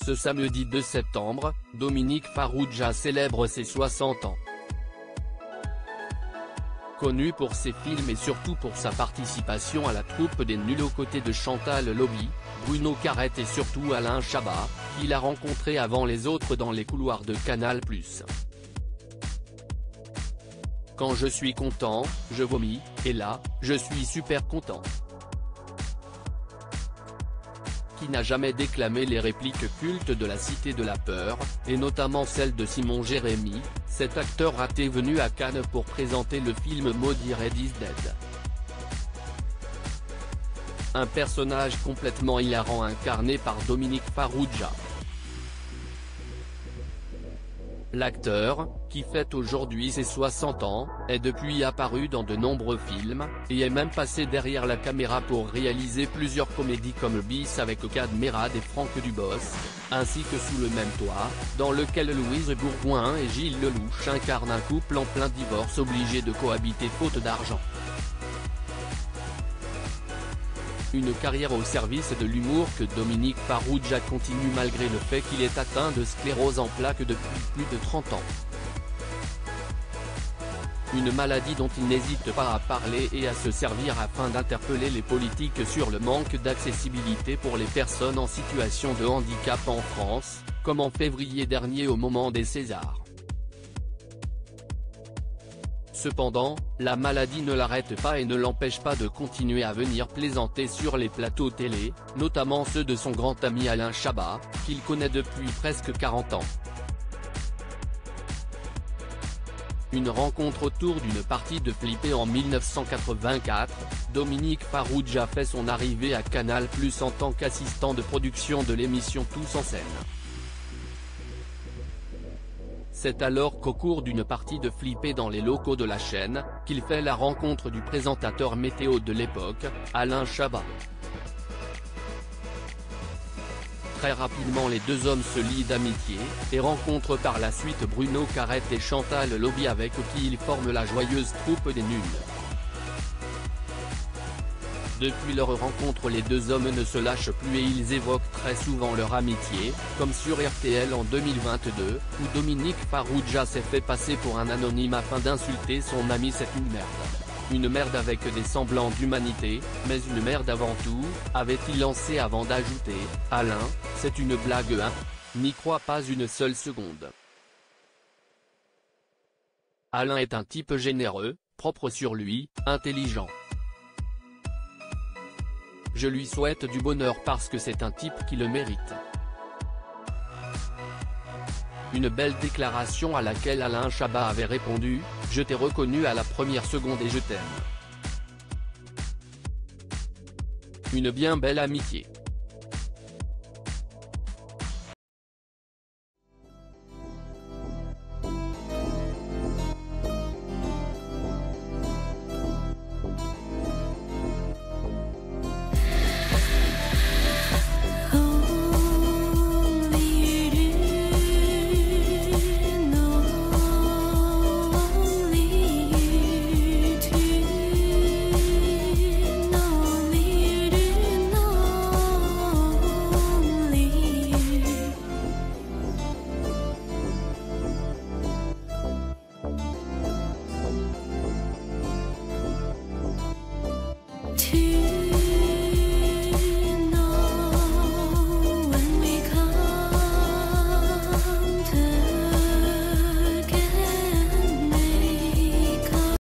Ce samedi 2 septembre, Dominique Farrugia célèbre ses 60 ans. Connu pour ses films et surtout pour sa participation à la troupe des Nuls aux côtés de Chantal Lobby, Bruno Carrette et surtout Alain Chabat, qu'il a rencontré avant les autres dans les couloirs de Canal+. Quand je suis content, je vomis, et là, je suis super content. Qui n'a jamais déclamé les répliques cultes de la Cité de la Peur, et notamment celle de Simon Jérémy, cet acteur raté venu à Cannes pour présenter le film maudit Red is Dead. Un personnage complètement hilarant incarné par Dominique Farrugia. L'acteur, qui fête aujourd'hui ses 60 ans, est depuis apparu dans de nombreux films, et est même passé derrière la caméra pour réaliser plusieurs comédies comme Bis avec Kad Merad et Franck Dubosc, ainsi que Sous le même toit, dans lequel Louise Bourgoin et Gilles Lelouch incarnent un couple en plein divorce obligé de cohabiter faute d'argent. Une carrière au service de l'humour que Dominique Farrugia continue malgré le fait qu'il est atteint de sclérose en plaques depuis plus de 30 ans. Une maladie dont il n'hésite pas à parler et à se servir afin d'interpeller les politiques sur le manque d'accessibilité pour les personnes en situation de handicap en France, comme en février dernier au moment des Césars. Cependant, la maladie ne l'arrête pas et ne l'empêche pas de continuer à venir plaisanter sur les plateaux télé, notamment ceux de son grand ami Alain Chabat, qu'il connaît depuis presque 40 ans. Une rencontre autour d'une partie de Flippé en 1984, Dominique Farrugia fait son arrivée à Canal+ en tant qu'assistant de production de l'émission Tous en scène. C'est alors qu'au cours d'une partie de Flippé dans les locaux de la chaîne, qu'il fait la rencontre du présentateur météo de l'époque, Alain Chabat. Très rapidement les deux hommes se lient d'amitié, et rencontrent par la suite Bruno Carrette et Chantal Lobby avec qui ils forment la joyeuse troupe des Nuls. Depuis leur rencontre les deux hommes ne se lâchent plus et ils évoquent très souvent leur amitié, comme sur RTL en 2022, où Dominique Farrugia s'est fait passer pour un anonyme afin d'insulter son ami. C'est une merde. Une merde avec des semblants d'humanité, mais une merde avant tout, avait-il lancé avant d'ajouter, Alain, c'est une blague hein. N'y crois pas une seule seconde. Alain est un type généreux, propre sur lui, intelligent. Je lui souhaite du bonheur parce que c'est un type qui le mérite. Une belle déclaration à laquelle Alain Chabat avait répondu, je t'ai reconnu à la première seconde et je t'aime. Une bien belle amitié. To